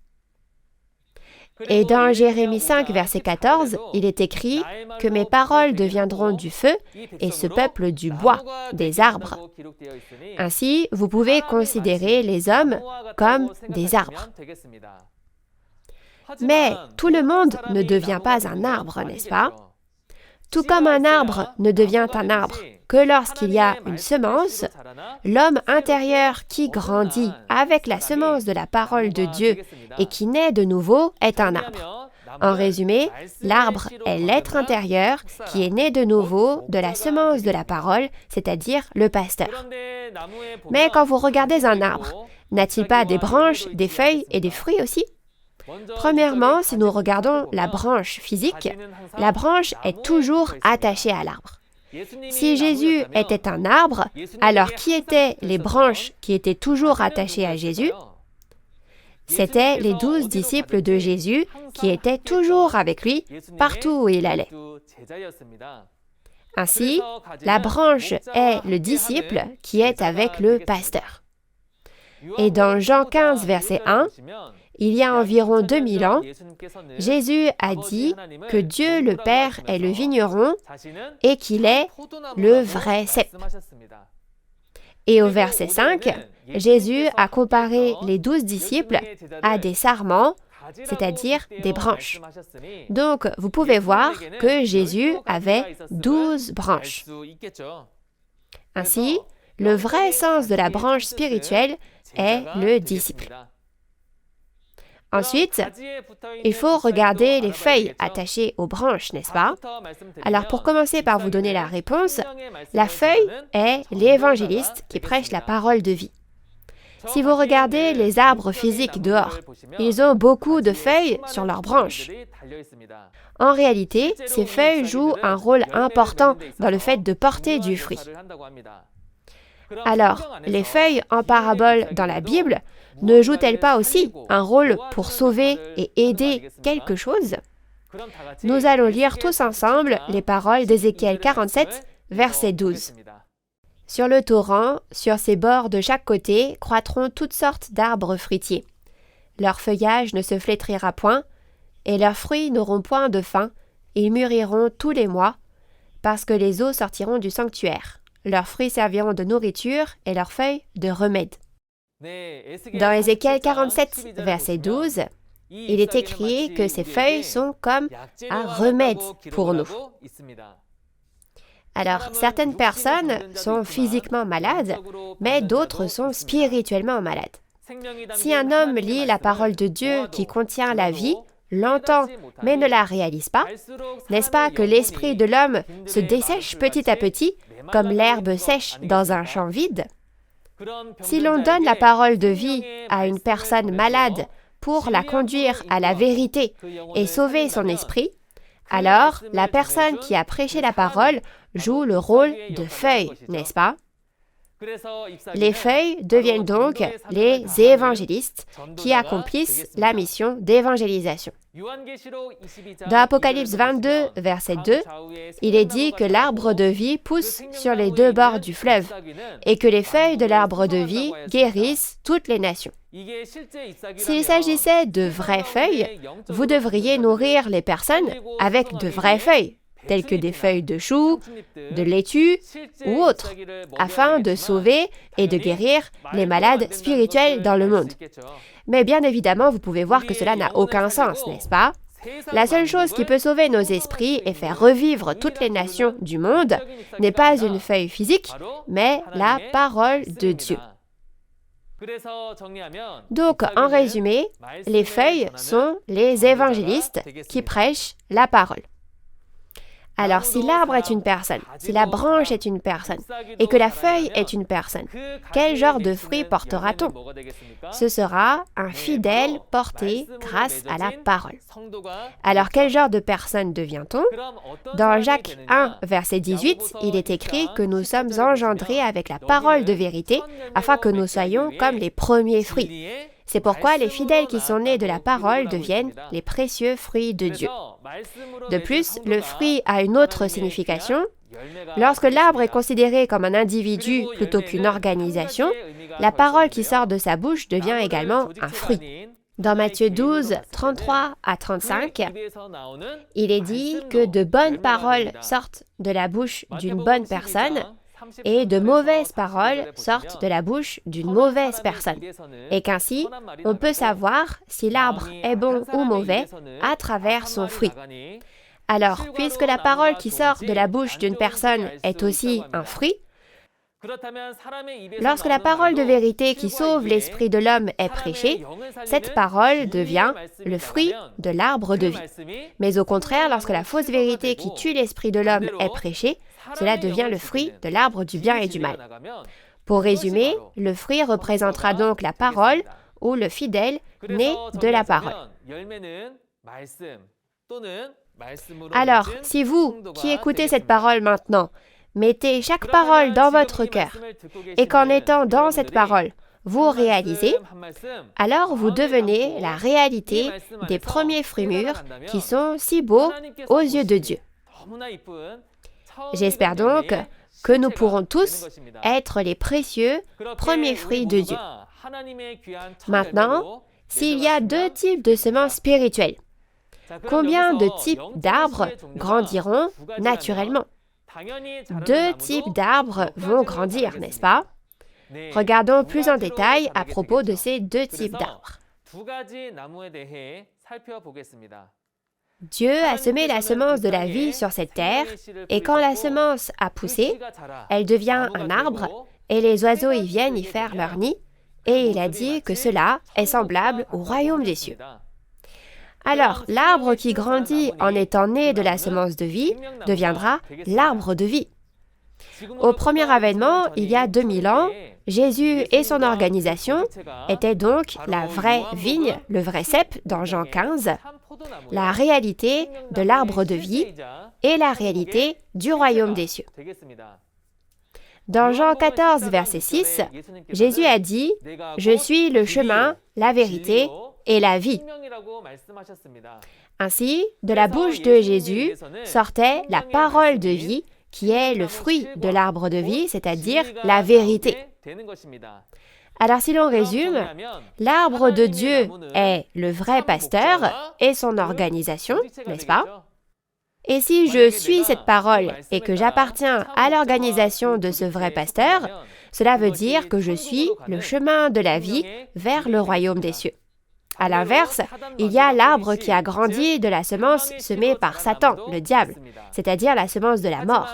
Et dans Jérémie 5, verset 14, il est écrit que mes paroles deviendront du feu et ce peuple du bois, des arbres. Ainsi, vous pouvez considérer les hommes comme des arbres. Mais tout le monde ne devient pas un arbre, n'est-ce pas? Tout comme un arbre ne devient un arbre que lorsqu'il y a une semence, l'homme intérieur qui grandit avec la semence de la parole de Dieu et qui naît de nouveau est un arbre. En résumé, l'arbre est l'être intérieur qui est né de nouveau de la semence de la parole, c'est-à-dire le pasteur. Mais quand vous regardez un arbre, n'a-t-il pas des branches, des feuilles et des fruits aussi? Premièrement, si nous regardons la branche physique, la branche est toujours attachée à l'arbre. Si Jésus était un arbre, alors qui étaient les branches qui étaient toujours attachées à Jésus? C'étaient les 12 disciples de Jésus qui étaient toujours avec lui partout où il allait. Ainsi, la branche est le disciple qui est avec le pasteur. Et dans Jean 15, verset 1, il y a environ 2000 ans, Jésus a dit que Dieu le Père est le vigneron et qu'il est le vrai cep. Et au verset 5, Jésus a comparé les 12 disciples à des sarments, c'est-à-dire des branches. Donc, vous pouvez voir que Jésus avait 12 branches. Ainsi, le vrai sens de la branche spirituelle est le disciple. Ensuite, il faut regarder les feuilles attachées aux branches, n'est-ce pas? Alors pour commencer par vous donner la réponse, la feuille est l'évangéliste qui prêche la parole de vie. Si vous regardez les arbres physiques dehors, ils ont beaucoup de feuilles sur leurs branches. En réalité, ces feuilles jouent un rôle important dans le fait de porter du fruit. Alors, les feuilles en parabole dans la Bible ne jouent-elles pas aussi un rôle pour sauver et aider quelque chose? Nous allons lire tous ensemble les paroles d'Ézéchiel 47, verset 12. « Sur le torrent, sur ses bords de chaque côté, croîtront toutes sortes d'arbres fruitiers. Leur feuillage ne se flétrira point, et leurs fruits n'auront point de fin, ils mûriront tous les mois, parce que les eaux sortiront du sanctuaire. Leurs fruits serviront de nourriture et leurs feuilles de remède. » Dans Ézéchiel 47, verset 12, il est écrit que ces feuilles sont comme un remède pour nous. Alors, certaines personnes sont physiquement malades, mais d'autres sont spirituellement malades. Si un homme lit la parole de Dieu qui contient la vie, l'entend, mais ne la réalise pas, n'est-ce pas que l'esprit de l'homme se dessèche petit à petit, comme l'herbe sèche dans un champ vide? Si l'on donne la parole de vie à une personne malade pour la conduire à la vérité et sauver son esprit, alors la personne qui a prêché la parole joue le rôle de feuille, n'est-ce pas? Les feuilles deviennent donc les évangélistes qui accomplissent la mission d'évangélisation. Dans Apocalypse 22, verset 2, il est dit que l'arbre de vie pousse sur les deux bords du fleuve et que les feuilles de l'arbre de vie guérissent toutes les nations. S'il s'agissait de vraies feuilles, vous devriez nourrir les personnes avec de vraies feuilles, telles que des feuilles de chou, de laitue ou autres, afin de sauver et de guérir les malades spirituels dans le monde. Mais bien évidemment, vous pouvez voir que cela n'a aucun sens, n'est-ce pas? La seule chose qui peut sauver nos esprits et faire revivre toutes les nations du monde n'est pas une feuille physique, mais la parole de Dieu. Donc, en résumé, les feuilles sont les évangélistes qui prêchent la parole. Alors, si l'arbre est une personne, si la branche est une personne, et que la feuille est une personne, quel genre de fruit portera-t-on? Ce sera un fidèle porté grâce à la parole. Alors, quel genre de personne devient-on? Dans Jacques 1, verset 18, il est écrit que nous sommes engendrés avec la parole de vérité, afin que nous soyons comme les premiers fruits. C'est pourquoi les fidèles qui sont nés de la parole deviennent les précieux fruits de Dieu. De plus, le fruit a une autre signification. Lorsque l'arbre est considéré comme un individu plutôt qu'une organisation, la parole qui sort de sa bouche devient également un fruit. Dans Matthieu 12, 33 à 35, il est dit que de bonnes paroles sortent de la bouche d'une bonne personne et de mauvaises paroles sortent de la bouche d'une mauvaise personne. Et qu'ainsi, on peut savoir si l'arbre est bon ou mauvais à travers son fruit. Alors, puisque la parole qui sort de la bouche d'une personne est aussi un fruit, lorsque la parole de vérité qui sauve l'esprit de l'homme est prêchée, cette parole devient le fruit de l'arbre de vie. Mais au contraire, lorsque la fausse vérité qui tue l'esprit de l'homme est prêchée, cela devient le fruit de l'arbre du bien et du mal. Pour résumer, le fruit représentera donc la parole ou le fidèle né de la parole. Alors, si vous, qui écoutez cette parole maintenant, mettez chaque parole dans votre cœur et qu'en étant dans cette parole, vous réalisez, alors vous devenez la réalité des premiers fruits mûrs qui sont si beaux aux yeux de Dieu. J'espère donc que nous pourrons tous être les précieux premiers fruits de Dieu. Maintenant, s'il y a deux types de semences spirituelles, combien de types d'arbres grandiront naturellement? Deux types d'arbres vont grandir, n'est-ce pas? Regardons plus en détail à propos de ces deux types d'arbres. Dieu a semé la semence de la vie sur cette terre, et quand la semence a poussé, elle devient un arbre, et les oiseaux y viennent y faire leur nid, et il a dit que cela est semblable au royaume des cieux. Alors, l'arbre qui grandit en étant né de la semence de vie deviendra l'arbre de vie. Au premier avènement, il y a 2000 ans, Jésus et son organisation étaient donc la vraie vigne, le vrai cep dans Jean 15, la réalité de l'arbre de vie et la réalité du royaume des cieux. Dans Jean 14, verset 6, Jésus a dit « Je suis le chemin, la vérité et la vie ». Ainsi, de la bouche de Jésus sortait la parole de vie qui est le fruit de l'arbre de vie, c'est-à-dire la vérité. Alors si l'on résume, l'arbre de Dieu est le vrai pasteur et son organisation, n'est-ce pas? Et si je suis cette parole et que j'appartiens à l'organisation de ce vrai pasteur, cela veut dire que je suis le chemin de la vie vers le royaume des cieux. À l'inverse, il y a l'arbre qui a grandi de la semence semée par Satan, le diable, c'est-à-dire la semence de la mort.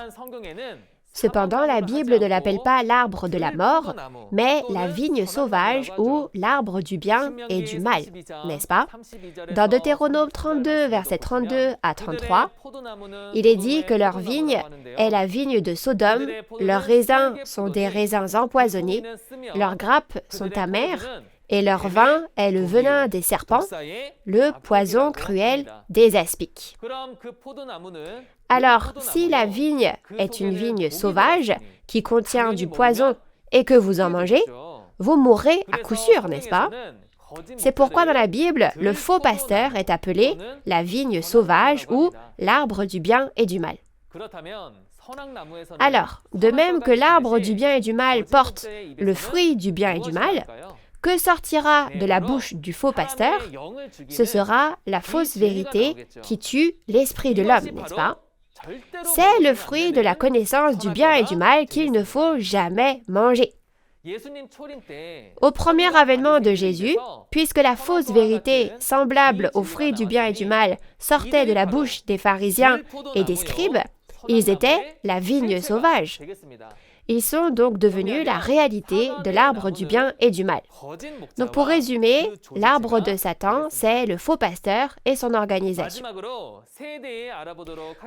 Cependant, la Bible ne l'appelle pas l'arbre de la mort, mais la vigne sauvage ou l'arbre du bien et du mal, n'est-ce pas? Dans Deutéronome 32, versets 32 à 33, il est dit que leur vigne est la vigne de Sodome, leurs raisins sont des raisins empoisonnés, leurs grappes sont amères, et leur vin est le venin des serpents, le poison cruel des aspics. Alors, si la vigne est une vigne sauvage qui contient du poison et que vous en mangez, vous mourrez à coup sûr, n'est-ce pas? C'est pourquoi dans la Bible, le faux pasteur est appelé la vigne sauvage ou l'arbre du bien et du mal. Alors, de même que l'arbre du bien et du mal porte le fruit du bien et du mal, que sortira de la bouche du faux pasteur? Ce sera la fausse vérité qui tue l'esprit de l'homme, n'est-ce pas? C'est le fruit de la connaissance du bien et du mal qu'il ne faut jamais manger. Au premier avènement de Jésus, puisque la fausse vérité, semblable au fruit du bien et du mal, sortait de la bouche des pharisiens et des scribes, ils étaient la vigne sauvage. Ils sont donc devenus la réalité de l'arbre du bien et du mal. Donc pour résumer, l'arbre de Satan, c'est le faux pasteur et son organisation.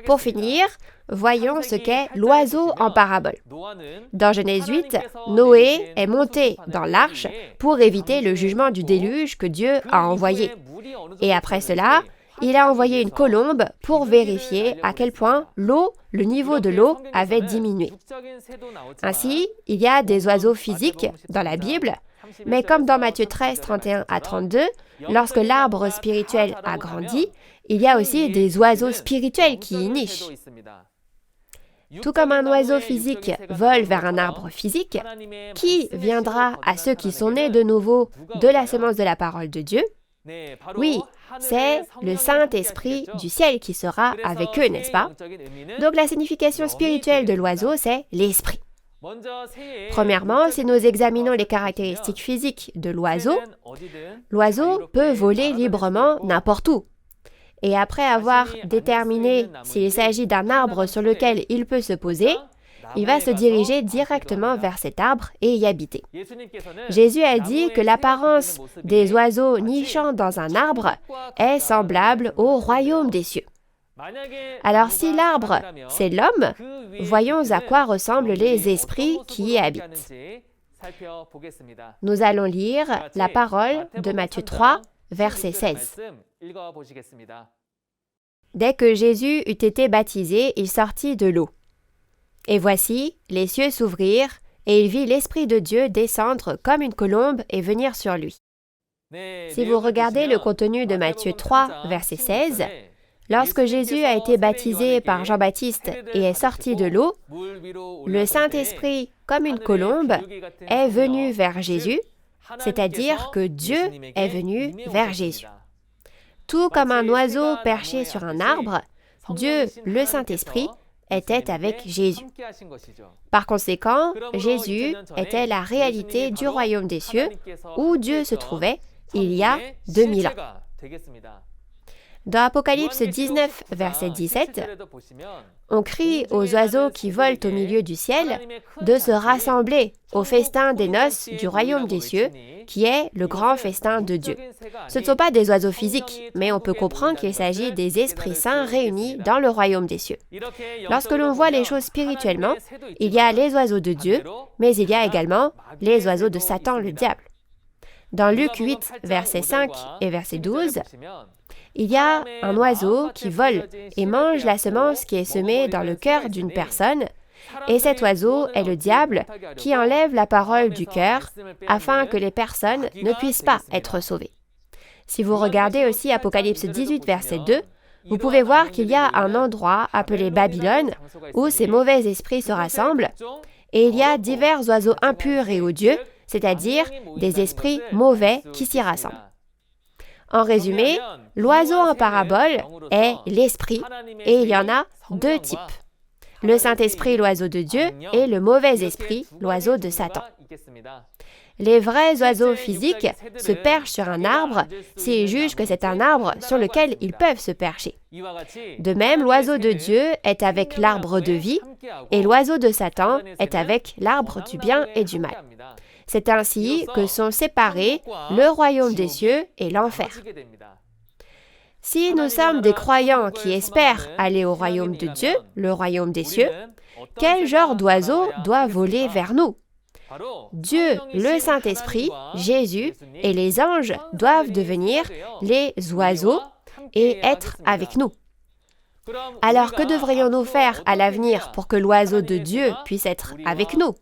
Pour finir, voyons ce qu'est l'oiseau en parabole. Dans Genèse 8, Noé est monté dans l'arche pour éviter le jugement du déluge que Dieu a envoyé. Et après cela, il a envoyé une colombe pour vérifier à quel point le niveau de l'eau avait diminué. Ainsi, il y a des oiseaux physiques dans la Bible, mais comme dans Matthieu 13, 31 à 32, lorsque l'arbre spirituel a grandi, il y a aussi des oiseaux spirituels qui y nichent. Tout comme un oiseau physique vole vers un arbre physique, qui viendra à ceux qui sont nés de nouveau de la semence de la parole de Dieu? Oui, c'est le Saint-Esprit du ciel qui sera avec eux, n'est-ce pas? Donc la signification spirituelle de l'oiseau, c'est l'esprit. Premièrement, si nous examinons les caractéristiques physiques de l'oiseau peut voler librement n'importe où. Et après avoir déterminé s'il s'agit d'un arbre sur lequel il peut se poser, il va se diriger directement vers cet arbre et y habiter. Jésus a dit que l'apparence des oiseaux nichant dans un arbre est semblable au royaume des cieux. Alors si l'arbre, c'est l'homme, voyons à quoi ressemblent les esprits qui y habitent. Nous allons lire la parole de Matthieu 3, verset 16. Dès que Jésus eut été baptisé, il sortit de l'eau. Et voici, les cieux s'ouvrirent, et il vit l'Esprit de Dieu descendre comme une colombe et venir sur lui. Si vous regardez le contenu de Matthieu 3, verset 16, lorsque Jésus a été baptisé par Jean-Baptiste et est sorti de l'eau, le Saint-Esprit, comme une colombe, est venu vers Jésus, c'est-à-dire que Dieu est venu vers Jésus. Tout comme un oiseau perché sur un arbre, Dieu, le Saint-Esprit, était avec Jésus. Par conséquent, Jésus était la réalité du royaume des cieux où Dieu se trouvait il y a 2000 ans. Dans Apocalypse 19, verset 17, on crie aux oiseaux qui volent au milieu du ciel de se rassembler au festin des noces du royaume des cieux, qui est le grand festin de Dieu. Ce ne sont pas des oiseaux physiques, mais on peut comprendre qu'il s'agit des esprits saints réunis dans le royaume des cieux. Lorsque l'on voit les choses spirituellement, il y a les oiseaux de Dieu, mais il y a également les oiseaux de Satan, le diable. Dans Luc 8, verset 5 et verset 12, il y a un oiseau qui vole et mange la semence qui est semée dans le cœur d'une personne, et cet oiseau est le diable qui enlève la parole du cœur afin que les personnes ne puissent pas être sauvées. Si vous regardez aussi Apocalypse 18, verset 2, vous pouvez voir qu'il y a un endroit appelé Babylone où ces mauvais esprits se rassemblent, et il y a divers oiseaux impurs et odieux, c'est-à-dire des esprits mauvais qui s'y rassemblent. En résumé, l'oiseau en parabole est l'esprit, et il y en a deux types. Le Saint-Esprit, l'oiseau de Dieu, et le mauvais esprit, l'oiseau de Satan. Les vrais oiseaux physiques se perchent sur un arbre s'ils jugent que c'est un arbre sur lequel ils peuvent se percher. De même, l'oiseau de Dieu est avec l'arbre de vie, et l'oiseau de Satan est avec l'arbre du bien et du mal. C'est ainsi que sont séparés le royaume des cieux et l'enfer. Si nous sommes des croyants qui espèrent aller au royaume de Dieu, le royaume des cieux, quel genre d'oiseau doit voler vers nous? Dieu, le Saint-Esprit, Jésus et les anges doivent devenir les oiseaux et être avec nous. Alors que devrions-nous faire à l'avenir pour que l'oiseau de Dieu puisse être avec nous?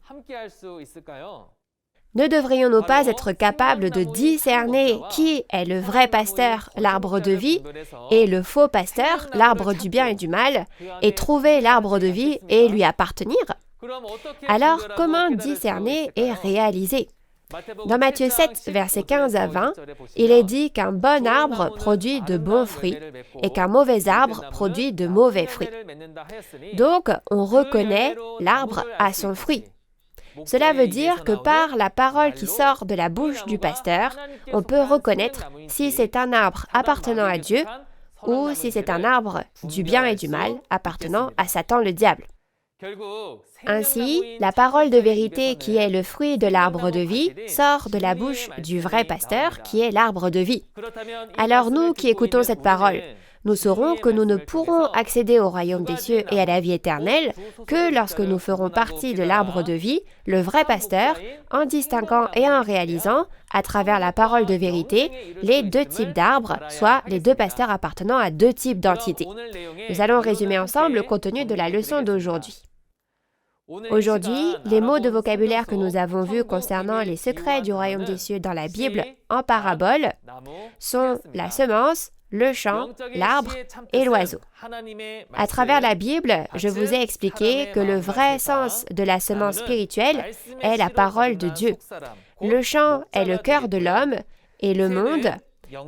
Ne devrions-nous pas être capables de discerner qui est le vrai pasteur, l'arbre de vie, et le faux pasteur, l'arbre du bien et du mal, et trouver l'arbre de vie et lui appartenir? Alors, comment discerner et réaliser? Dans Matthieu 7, versets 15 à 20, il est dit qu'un bon arbre produit de bons fruits et qu'un mauvais arbre produit de mauvais fruits. Donc, on reconnaît l'arbre à son fruit. Cela veut dire que par la parole qui sort de la bouche du pasteur, on peut reconnaître si c'est un arbre appartenant à Dieu ou si c'est un arbre du bien et du mal appartenant à Satan le diable. Ainsi, la parole de vérité qui est le fruit de l'arbre de vie sort de la bouche du vrai pasteur qui est l'arbre de vie. Alors nous qui écoutons cette parole, nous saurons que nous ne pourrons accéder au royaume des cieux et à la vie éternelle que lorsque nous ferons partie de l'arbre de vie, le vrai pasteur, en distinguant et en réalisant, à travers la parole de vérité, les deux types d'arbres, soit les deux pasteurs appartenant à deux types d'entités. Nous allons résumer ensemble le contenu de la leçon d'aujourd'hui. Aujourd'hui, les mots de vocabulaire que nous avons vus concernant les secrets du royaume des cieux dans la Bible en parabole sont la semence, le champ, l'arbre et l'oiseau. À travers la Bible, je vous ai expliqué que le vrai sens de la semence spirituelle est la parole de Dieu. Le champ est le cœur de l'homme et le monde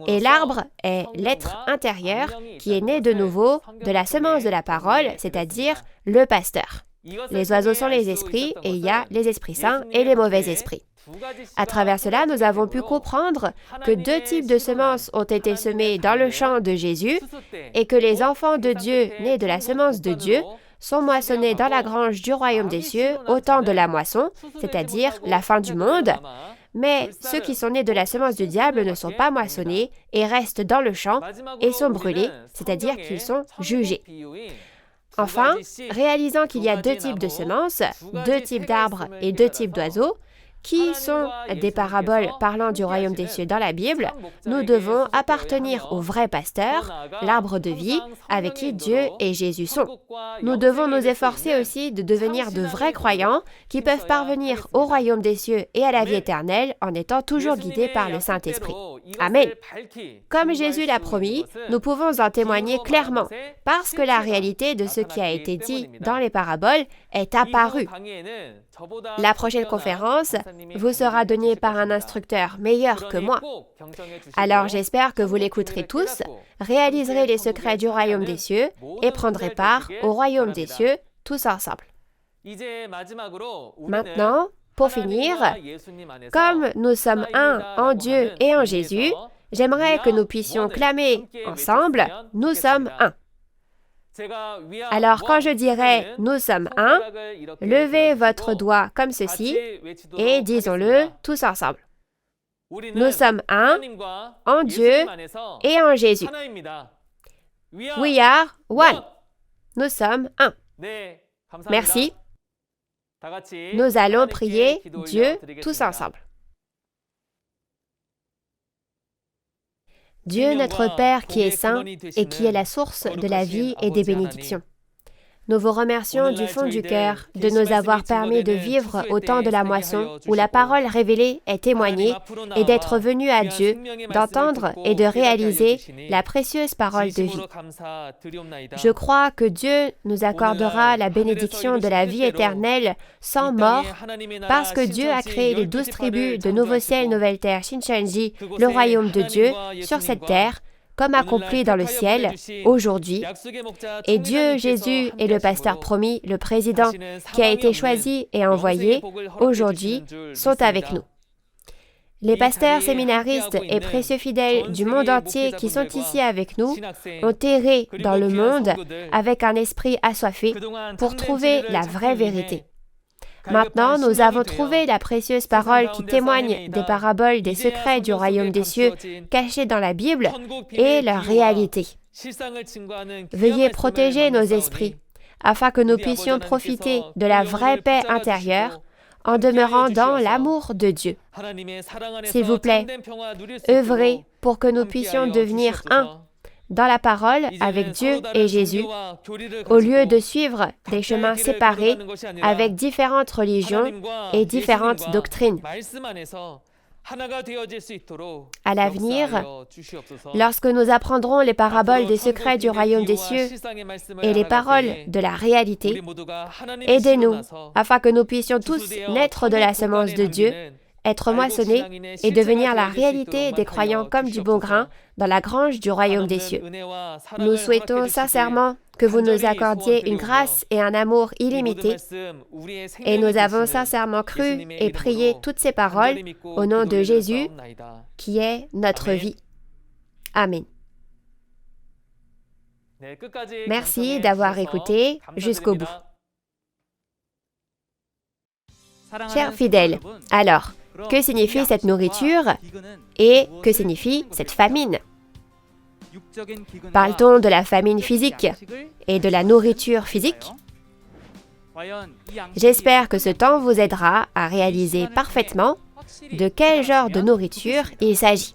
Et l'arbre est l'être intérieur qui est né de nouveau de la semence de la parole, c'est-à-dire le pasteur. Les oiseaux sont les esprits et il y a les esprits saints et les mauvais esprits. À travers cela, nous avons pu comprendre que deux types de semences ont été semées dans le champ de Jésus et que les enfants de Dieu nés de la semence de Dieu sont moissonnés dans la grange du royaume des cieux au temps de la moisson, c'est-à-dire la fin du monde. Mais ceux qui sont nés de la semence du diable ne sont pas moissonnés et restent dans le champ et sont brûlés, c'est-à-dire qu'ils sont jugés. Enfin, réalisant qu'il y a deux types de semences, deux types d'arbres et deux types d'oiseaux, qui sont des paraboles parlant du royaume des cieux dans la Bible, nous devons appartenir au vrai pasteur, l'arbre de vie, avec qui Dieu et Jésus sont. Nous devons nous efforcer aussi de devenir de vrais croyants qui peuvent parvenir au royaume des cieux et à la vie éternelle en étant toujours guidés par le Saint-Esprit. Amen. Comme Jésus l'a promis, nous pouvons en témoigner clairement, parce que la réalité de ce qui a été dit dans les paraboles est apparue. La prochaine conférence vous sera donnée par un instructeur meilleur que moi. Alors j'espère que vous l'écouterez tous, réaliserez les secrets du royaume des cieux et prendrez part au royaume des cieux tous ensemble. Maintenant, pour finir, comme nous sommes un en Dieu et en Jésus, j'aimerais que nous puissions clamer ensemble « Nous sommes un ». Alors quand je dirai « Nous sommes un », levez votre doigt comme ceci et disons-le tous ensemble. Nous sommes un en Dieu et en Jésus. We are one. Nous sommes un. Merci. Nous allons prier Dieu tous ensemble. Dieu notre Père qui est saint et qui est la source de la vie et des bénédictions. Nous vous remercions du fond du cœur de nous avoir permis de vivre au temps de la moisson où la parole révélée est témoignée et d'être venus à Dieu, d'entendre et de réaliser la précieuse parole de vie. Je crois que Dieu nous accordera la bénédiction de la vie éternelle sans mort parce que Dieu a créé les 12 tribus de Nouveau Ciel, Nouvelle Terre, Shincheonji, le royaume de Dieu, sur cette terre, comme accompli dans le ciel, aujourd'hui, et Dieu, Jésus et le pasteur promis, le président, qui a été choisi et envoyé, aujourd'hui, sont avec nous. Les pasteurs séminaristes et précieux fidèles du monde entier qui sont ici avec nous ont erré dans le monde avec un esprit assoiffé pour trouver la vraie vérité. Maintenant, nous avons trouvé la précieuse parole qui témoigne des paraboles des secrets du royaume des cieux cachés dans la Bible et leur réalité. Veuillez protéger nos esprits afin que nous puissions profiter de la vraie paix intérieure en demeurant dans l'amour de Dieu. S'il vous plaît, œuvrez pour que nous puissions devenir un dans la parole avec Dieu et Jésus, au lieu de suivre des chemins séparés avec différentes religions et différentes doctrines. À l'avenir, lorsque nous apprendrons les paraboles des secrets du royaume des cieux et les paroles de la réalité, aidez-nous afin que nous puissions tous naître de la semence de Dieu, être moissonnés et devenir la réalité des croyants comme du bon grain dans la grange du royaume des cieux. Nous souhaitons sincèrement que vous nous accordiez une grâce et un amour illimités et nous avons sincèrement cru et prié toutes ces paroles au nom de Jésus qui est notre vie. Amen. Merci d'avoir écouté jusqu'au bout. Chers fidèles, alors, que signifie cette nourriture et que signifie cette famine? Parle-t-on de la famine physique et de la nourriture physique? J'espère que ce temps vous aidera à réaliser parfaitement de quel genre de nourriture il s'agit.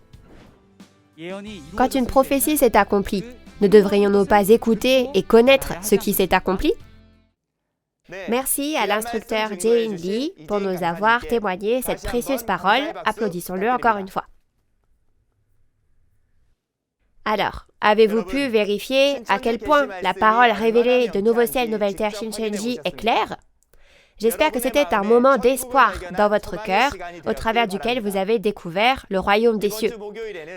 Quand une prophétie s'est accomplie, ne devrions-nous pas écouter et connaître ce qui s'est accompli? Merci à l'instructeur Jane Lee pour nous avoir témoigné cette précieuse parole. Applaudissons-le encore une fois. Alors, avez-vous pu vérifier à quel point la parole révélée de Nouveau Ciel, Nouvelle Terre, Shincheonji est claire? J'espère que c'était un moment d'espoir dans votre cœur, au travers duquel vous avez découvert le royaume des cieux.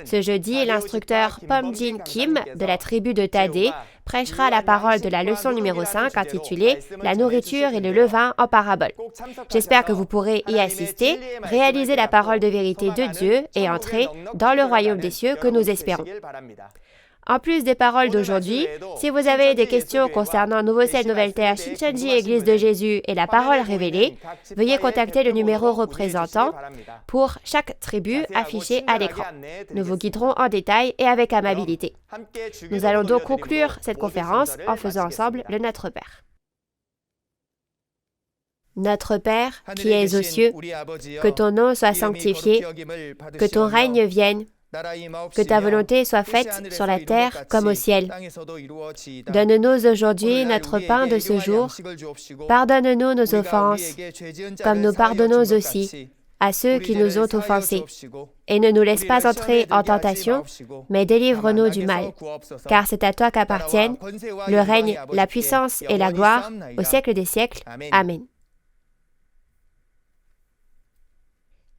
Ce jeudi, l'instructeur Pom-Jin Kim de la tribu de Tadé prêchera la parole de la leçon numéro 5 intitulée « La nourriture et le levain en parabole ». J'espère que vous pourrez y assister, réaliser la parole de vérité de Dieu et entrer dans le royaume des cieux que nous espérons. En plus des paroles d'aujourd'hui, si vous avez des questions concernant Nouveau Ciel, Nouvelle Terre, Shincheonji, Église de Jésus et la parole révélée, veuillez contacter le numéro représentant pour chaque tribu affiché à l'écran. Nous vous guiderons en détail et avec amabilité. Nous allons donc conclure cette conférence en faisant ensemble le Notre Père. Notre Père, qui es aux cieux, que ton nom soit sanctifié, que ton règne vienne, que ta volonté soit faite sur la terre comme au ciel. Donne-nous aujourd'hui notre pain de ce jour. Pardonne-nous nos offenses, comme nous pardonnons aussi à ceux qui nous ont offensés. Et ne nous laisse pas entrer en tentation, mais délivre-nous du mal. Car c'est à toi qu'appartiennent le règne, la puissance et la gloire au siècle des siècles. Amen.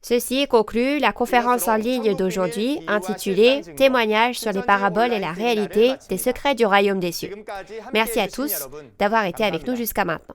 Ceci conclut la conférence en ligne d'aujourd'hui intitulée « Témoignages sur les paraboles et la réalité des secrets du royaume des cieux ». Merci à tous d'avoir été avec nous jusqu'à maintenant.